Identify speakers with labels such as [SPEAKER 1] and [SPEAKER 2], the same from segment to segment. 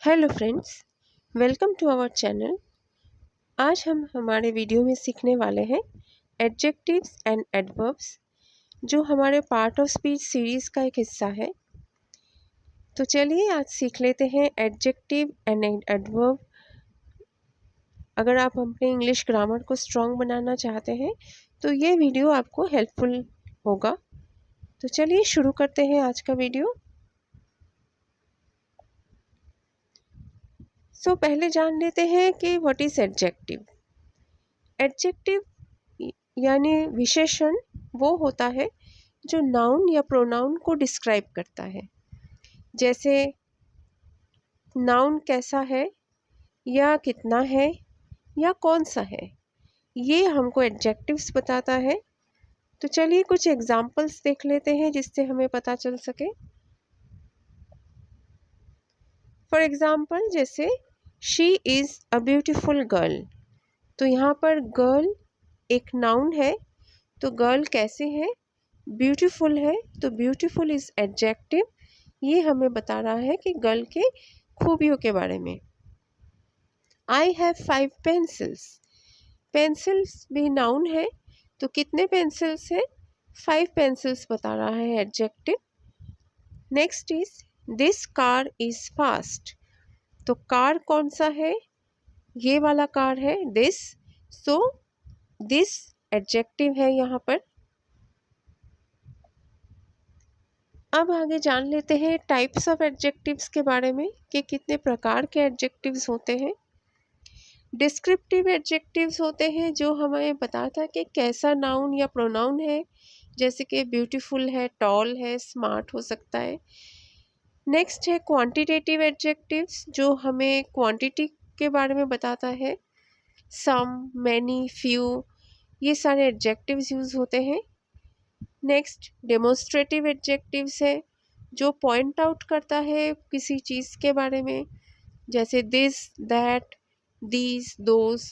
[SPEAKER 1] Hello friends, welcome to our channel. आज हम हमारे वीडियो में सीखने वाले हैं एडजेक्टिव्स एंड एडवर्ब्स, जो हमारे पार्ट ऑफ स्पीच सीरीज़ का एक हिस्सा है। तो चलिए आज सीख लेते हैं एडजेक्टिव एंड एडवर्ब। अगर आप अपने इंग्लिश ग्रामर को स्ट्रॉन्ग बनाना चाहते हैं तो ये वीडियो आपको हेल्पफुल होगा। तो चलिए शुरू करते हैं आज का वीडियो। पहले जान लेते हैं कि व्हाट इज़ एडजेक्टिव। एडजेक्टिव यानी विशेषण वो होता है जो नाउन या प्रोनाउन को डिस्क्राइब करता है। जैसे नाउन कैसा है या कितना है या कौन सा है, ये हमको एडजेक्टिव्स बताता है। तो चलिए कुछ एग्जांपल्स देख लेते हैं जिससे हमें पता चल सके। फॉर एग्जांपल, जैसे she is a beautiful girl, तो यहाँ पर गर्ल एक नाउन है, तो गर्ल कैसे है, ब्यूटीफुल है, तो ब्यूटीफुल इज़ एडजेक्टिव। ये हमें बता रहा है कि गर्ल के खूबियों के बारे में। आई हैव 5 पेंसिल्स, पेंसिल्स भी नाउन है, तो कितने पेंसिल्स है, 5 पेंसिल्स बता रहा है adjective. Next is this car is fast, तो कार कौन सा है, ये वाला कार है दिस, सो दिस एडजेक्टिव है यहाँ पर। अब आगे जान लेते हैं टाइप्स ऑफ एडजेक्टिव्स के बारे में कि कितने प्रकार के एडजेक्टिव्स होते हैं। डिस्क्रिप्टिव एडजेक्टिव्स होते हैं जो हमें बताता है कि कैसा नाउन या प्रोनाउन है, जैसे कि ब्यूटीफुल है, टॉल है, स्मार्ट हो सकता है। नेक्स्ट है क्वांटिटेटिव एडजेक्टिव्स, जो हमें क्वांटिटी के बारे में बताता है। सम, मैनी, फ्यू, ये सारे एडजेक्टिव्स यूज़ होते हैं। नेक्स्ट डेमोन्स्ट्रेटिव एडजेक्टिव्स है, जो पॉइंट आउट करता है किसी चीज़ के बारे में, जैसे दिस, दैट, दीज, दोज।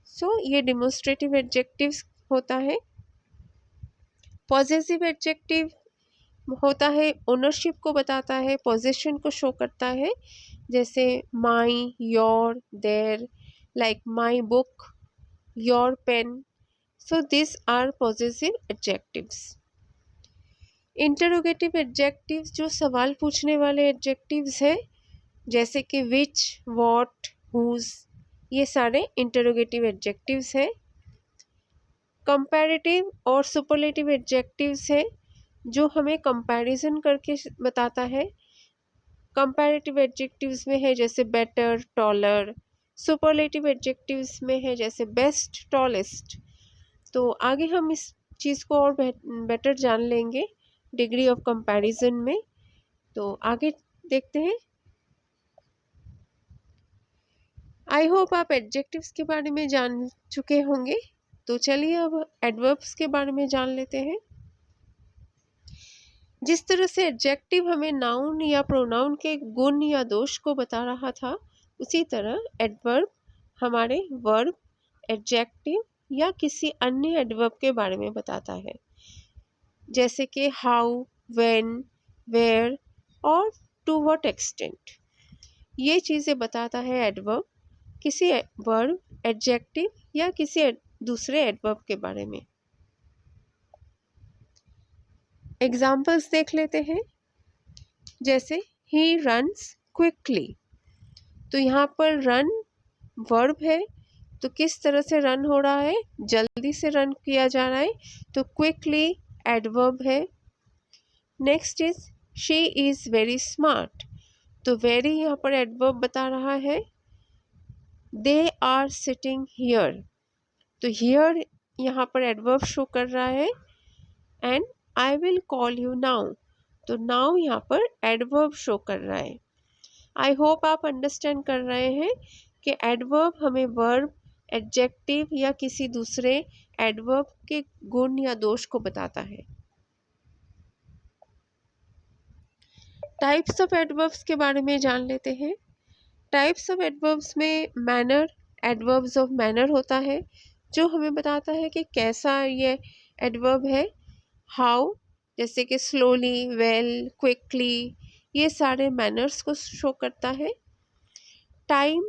[SPEAKER 1] सो ये डेमोन्स्ट्रेटिव एडजेक्टिव्स होता है। पॉजेसिव एडजेक्टिव होता है, ओनरशिप को बताता है, पोजेशन को शो करता है, जैसे my, your, their, like my book, your pen. So this are possessive adjectives. Interrogative adjectives जो सवाल पूछने वाले एडजेक्टिव्स है, जैसे कि विच, वॉट, हुज, ये सारे इंटरोगेटिव एडजेक्टिव्स है। कंपैरेटिव और सुपरलेटिव एडजेक्टिव्स है, जो हमें कंपैरिजन करके बताता है। कंपैरेटिव एडजेक्टिव्स में है जैसे बेटर, टॉलर। सुपरलेटिव एडजेक्टिव्स में है जैसे बेस्ट, टॉलेस्ट। तो आगे हम इस चीज़ को और बेटर जान लेंगे डिग्री ऑफ कंपैरिजन में। तो आगे देखते हैं। आई होप आप एडजेक्टिव्स के बारे में जान चुके होंगे। तो चलिए अब एडवर्ब्स के बारे में जान लेते हैं। जिस तरह से एडजेक्टिव हमें नाउन या प्रोनाउन के गुण या दोष को बता रहा था, उसी तरह एडवर्ब हमारे वर्ब, एडजेक्टिव या किसी अन्य एडवर्ब के बारे में बताता है, जैसे कि हाउ, व्हेन, वेयर और टू व्हाट एक्सटेंट। ये चीज़ें बताता है एडवर्ब किसी वर्ब, एडजेक्टिव या किसी दूसरे एडवर्ब के बारे में। एग्जाम्पल्स देख लेते हैं। जैसे ही रन्स क्विकली, तो यहाँ पर रन वर्ब है, तो किस तरह से रन हो रहा है, जल्दी से रन किया जा रहा है, तो क्विकली एडवर्ब है। Next is she is very smart, तो वेरी यहाँ पर एडवर्ब बता रहा है। दे आर सिटिंग हियर, तो हियर यहाँ पर एडवर्ब शो कर रहा है। And I will call you now, तो नाउ यहाँ पर एडवर्ब शो कर रहा है। आई होप आप अंडरस्टैंड कर रहे हैं कि एडवर्ब हमें वर्ब, एडजेक्टिव या किसी दूसरे एडवर्ब के गुण या दोष को बताता है। टाइप्स ऑफ एडवर्ब्स के बारे में जान लेते हैं। टाइप्स ऑफ एडवर्ब्स में मैनर, एडवर्ब्स ऑफ मैनर होता है, जो हमें बताता है कि कैसा ये एडवर्ब है। हाउ, जैसे कि स्लोली, वेल, क्विकली, ये सारे मैनर्स को शो करता है। टाइम,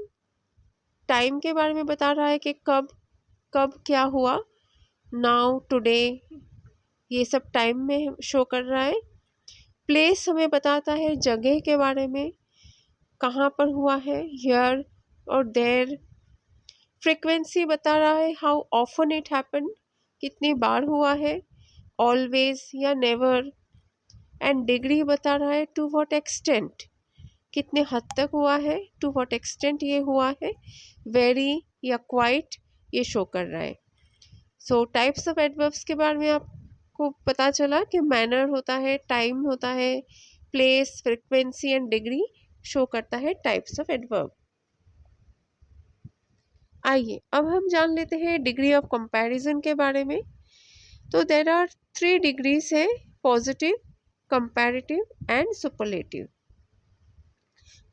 [SPEAKER 1] टाइम के बारे में बता रहा है कि कब कब क्या हुआ, नाउ, टुडे, ये सब टाइम में शो कर रहा है। प्लेस हमें बताता है जगह के बारे में, कहाँ पर हुआ है, हियर और देयर। फ्रीक्वेंसी बता रहा है हाउ ऑफन इट हैपन, कितनी बार हुआ है, ऑलवेज या नेवर। एंड डिग्री बता रहा है टू व्हाट एक्सटेंट, कितने हद तक हुआ है, टू व्हाट एक्सटेंट ये हुआ है, वेरी या क्वाइट ये शो कर रहा है। सो टाइप्स ऑफ एडवर्ब्स के बारे में आपको पता चला कि मैनर होता है, टाइम होता है, place, frequency and degree show करता है टाइप्स ऑफ एडवर्ब। आइए अब हम जान लेते हैं डिग्री ऑफ कंपैरिजन के बारे में। तो देयर आर 3 डिग्रीज है, positive, comparative and superlative.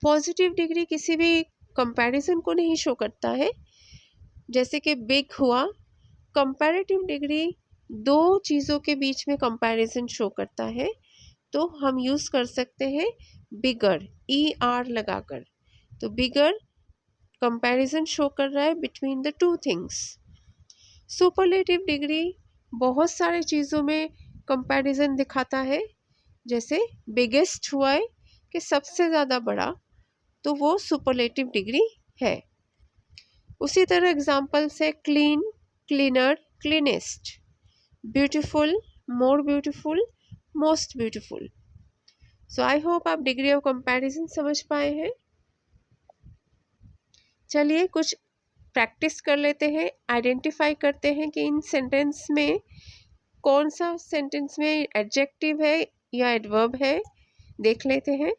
[SPEAKER 1] Positive degree किसी भी कंपैरिजन को नहीं शो करता है, जैसे कि बिग हुआ। कंपैरेटिव डिग्री दो चीज़ों के बीच में कंपैरिजन शो करता है, तो हम यूज़ कर सकते हैं बिगर, ER लगाकर। तो बिगर कंपैरिजन शो कर रहा है between the 2 things. Superlative degree बहुत सारे चीज़ों में कंपैरिजन दिखाता है, जैसे बिगेस्ट हुआ है कि सबसे ज़्यादा बड़ा, तो वो सुपरलेटिव डिग्री है। उसी तरह एग्जाम्पल्स है clean, cleaner, cleanest, beautiful, more beautiful, most beautiful. So I hope आप डिग्री ऑफ कंपैरिजन समझ पाए हैं। चलिए कुछ प्रैक्टिस कर लेते हैं, आइडेंटिफाई करते हैं कि इन सेंटेंस में कौन सा सेंटेंस में एडजेक्टिव है या एडवर्ब है, देख लेते हैं।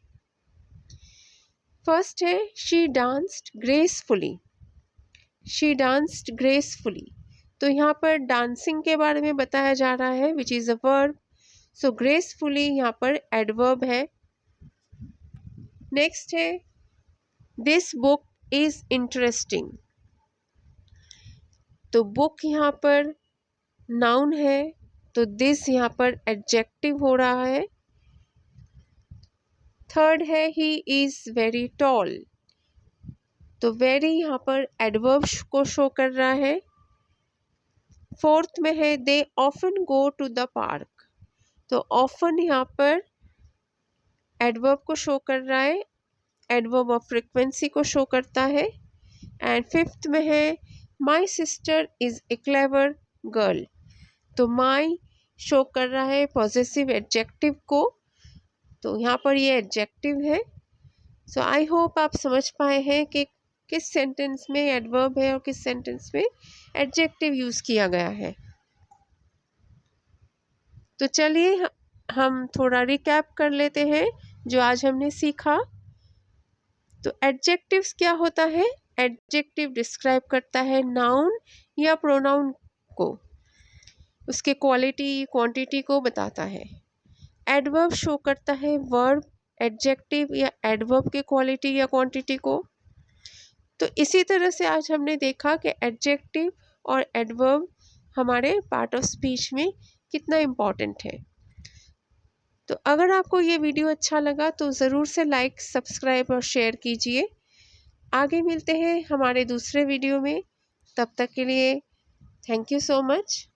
[SPEAKER 1] फर्स्ट है she danced gracefully, she danced gracefully. तो यहाँ पर डांसिंग के बारे में बताया जा रहा है, which is a verb. So gracefully यहाँ पर एडवर्ब है। नेक्स्ट है दिस बुक इज इंटरेस्टिंग, तो बुक यहाँ पर नाउन है, तो दिस यहाँ पर एडजेक्टिव हो रहा है। थर्ड है ही इज वेरी टॉल, तो वेरी यहाँ पर एडवर्ब को शो कर रहा है। फोर्थ में है they often go to the park, तो ऑफन यहाँ पर एडवर्ब को शो कर रहा है, एडवर्ब ऑफ फ्रीक्वेंसी को शो करता है। एंड फिफ्थ में है my sister is a clever girl, तो माई शो कर रहा है पॉजेसिव एडजेक्टिव को, तो यहाँ पर ये एडजेक्टिव है। सो आई होप आप समझ पाए हैं कि किस सेंटेंस में एडवर्ब है और किस सेंटेंस में एडजेक्टिव यूज़ किया गया है। तो चलिए हम थोड़ा रिकैप कर लेते हैं जो आज हमने सीखा। तो एडजेक्टिव्स क्या होता है? एडजेक्टिव डिस्क्राइब करता है नाउन या प्रोनाउन को, उसके क्वालिटी क्वांटिटी को बताता है। एडवर्ब शो करता है वर्ब, एडजेक्टिव या एडवर्ब के क्वालिटी या क्वांटिटी को। तो इसी तरह से आज हमने देखा कि एडजेक्टिव और एडवर्ब हमारे पार्ट ऑफ स्पीच में कितना इम्पॉर्टेंट है। तो अगर आपको ये वीडियो अच्छा लगा तो ज़रूर से लाइक, सब्सक्राइब और शेयर कीजिए। आगे मिलते हैं हमारे दूसरे वीडियो में, तब तक के लिए थैंक यू सो मच।